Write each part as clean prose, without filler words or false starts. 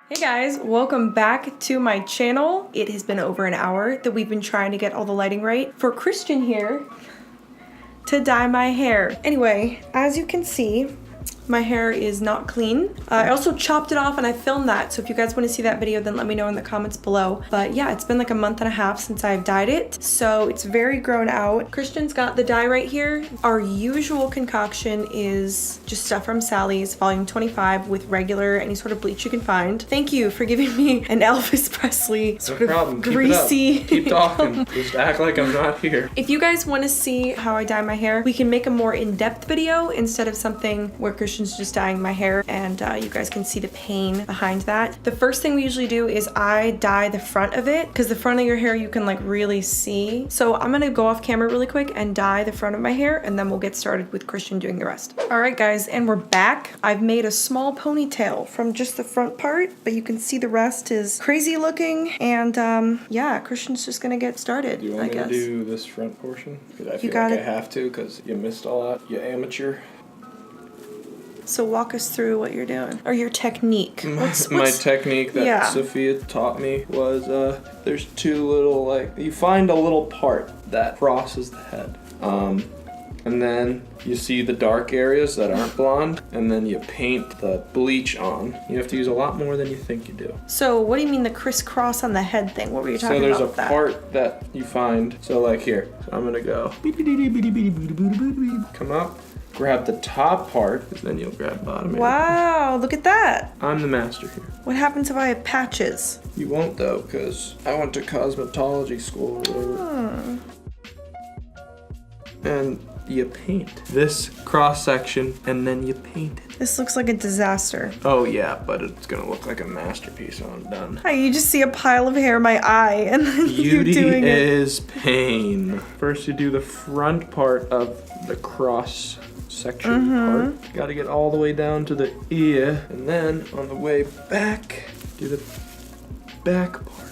Hey guys, welcome back to my channel. It has been over an hour that we've been trying to get all the lighting right for Christian here to dye my hair. Anyway, as you can see, my hair is not clean. I also chopped it off and I filmed that, so if you guys want to see that video, then let me know in the comments below. But yeah, it's been like a month and a half since I've dyed it, so it's very grown out. Christian's got the dye right here. Our usual concoction is just stuff from Sally's, volume 25, with regular, any sort of bleach you can find. Thank you for giving me an Elvis Presley sort of greasy... Keep talking. Just act like I'm not here. If you guys want to see how I dye my hair, we can make a more in-depth video instead of something where Christian's just dyeing my hair and you guys can see the pain behind that. The first thing we usually do is I dye the front of it, because the front of your hair you can like really see. So I'm gonna go off camera really quick and dye the front of my hair, and then we'll get started with Christian doing the rest. All right guys, and we're back. I've made a small ponytail from just the front part, but you can see the rest is crazy looking, and yeah, Christian's just gonna get started. You want me to do this front portion? Because I feel like I have to, because you missed a lot, you amateur. So walk us through what you're doing, or your technique. My technique that Sophia taught me was there's two little, like, you find a little part that crosses the head, and then you see the dark areas that aren't blonde, and then you paint the bleach on. You have to use a lot more than you think you do. So what do you mean the crisscross on the head thing? What were you talking about? So there's a part that you find. So like here, so I'm gonna go come up. Grab the top part, because then you'll grab bottom area. Wow, look at that. I'm the master here. What happens if I have patches? You won't though, because I went to cosmetology school or whatever. And you paint this cross section, and then you paint it. This looks like a disaster. Oh yeah, but it's gonna look like a masterpiece when I'm done. Hi, you just see a pile of hair in my eye, and then you're doing it. Beauty is pain. First you do the front part of the cross section part. Got to get all the way down to the ear, and then on the way back, do the back part.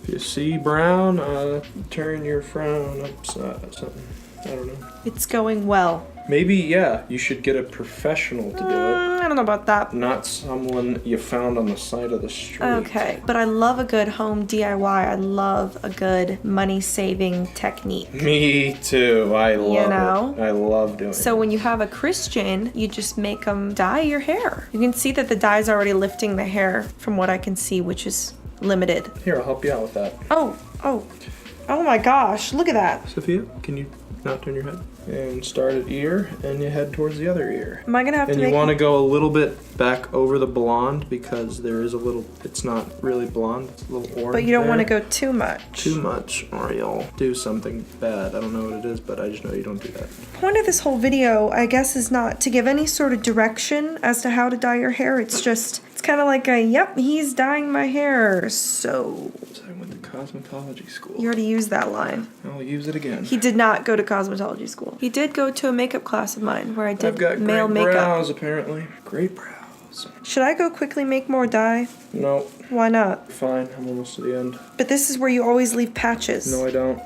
If you see brown, turn your frown upside something. I don't know. It's going well. Maybe, yeah, you should get a professional to do it. I don't know about that. Not someone you found on the side of the street. Okay, but I love a good home DIY. I love a good money-saving technique. Me too. I love it. I love doing it. So when you have a Christian, you just make them dye your hair. You can see that the dye's already lifting the hair from what I can see, which is limited. Here, I'll help you out with that. Oh my gosh, look at that. Sophia, can you not turn your head? And start at ear, and you head towards the other ear. Am I gonna have to And you want to go a little bit back over the blonde, because there is a little, it's not really blonde, it's a little orange. But you don't want to go too much. Too much, or you'll do something bad. I don't know what it is, but I just know you don't do that. The point of this whole video, I guess, is not to give any sort of direction as to how to dye your hair. It's just, it's kind of like a, yep, he's dyeing my hair, so... I went to cosmetology school. You already used that line. I'll use it again. He did not go to cosmetology school. He did go to a makeup class of mine where I did male makeup. Great brows, apparently. Great brows. Should I go quickly make more dye? No. Why not? Fine, I'm almost to the end. But this is where you always leave patches. No, I don't.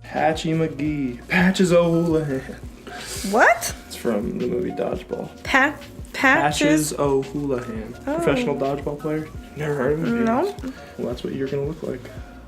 Patchy McGee. Patches O'Houlihan. What? It's from the movie Dodgeball. Patches O'Houlihan. Oh. Professional dodgeball player. Never heard of him? No. Well, that's what you're gonna look like.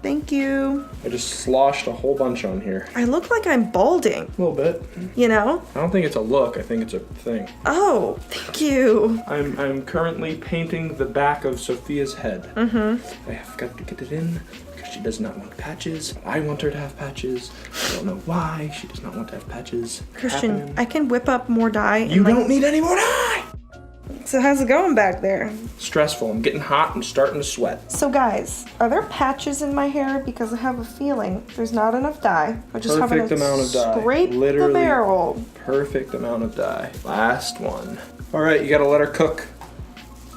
Thank you. I just sloshed a whole bunch on here. I look like I'm balding. A little bit. You know? I don't think it's a look. I think it's a thing. Oh, thank you. I'm currently painting the back of Sophia's head. I have got to get it in because she does not want patches. I want her to have patches. I don't know why she does not want to have patches. Christian, I can whip up more dye. You don't need any more dye! So how's it going back there? Stressful. I'm getting hot and starting to sweat. So guys, are there patches in my hair? Because I have a feeling there's not enough dye. I just have perfect amount of dye. Scrape the barrel. Perfect amount of dye. Last one. All right, you gotta let her cook.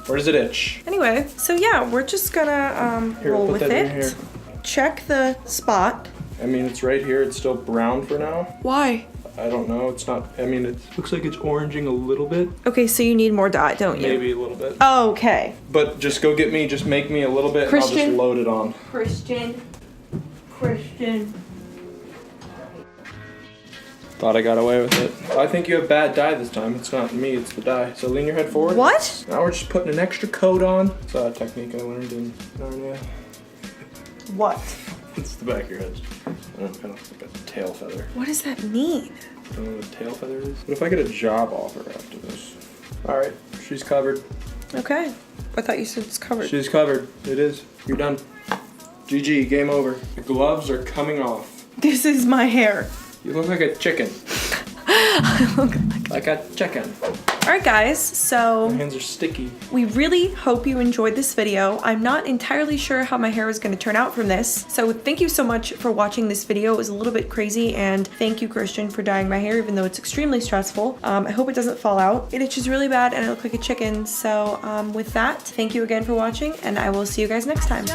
Where does it itch? Anyway, so yeah, we're just gonna roll with it. Check the spot. I mean, it's right here. It's still brown for now. Why? I don't know. It's not, I mean, it looks like it's oranging a little bit. Okay, so you need more dye, don't you? Maybe a little bit. Oh, okay. But just go get me, just make me a little bit, Christian, and I'll just load it on. Christian. The Thought I got away with it. I think you have bad dye this time. It's not me, it's the dye. So lean your head forward. What? Now we're just putting an extra coat on. It's a technique I learned in Narnia. What? It's the back of your head. I don't know, kind of like a tail feather. What does that mean? I don't know what a tail feather is. What if I get a job offer after this? All right, she's covered. Okay. I thought you said it's covered. She's covered. It is. You're done. GG, game over. The gloves are coming off. This is my hair. You look like a chicken. I look Like a chicken. All right, guys, so My hands are sticky. we really hope you enjoyed this video. I'm not entirely sure how my hair is going to turn out from this, so thank you so much for watching this video. It was a little bit crazy, and thank you, Christian, for dyeing my hair, even though it's extremely stressful. I hope it doesn't fall out. It itches really bad, and I look like a chicken, so with that, thank you again for watching, and I will see you guys next time.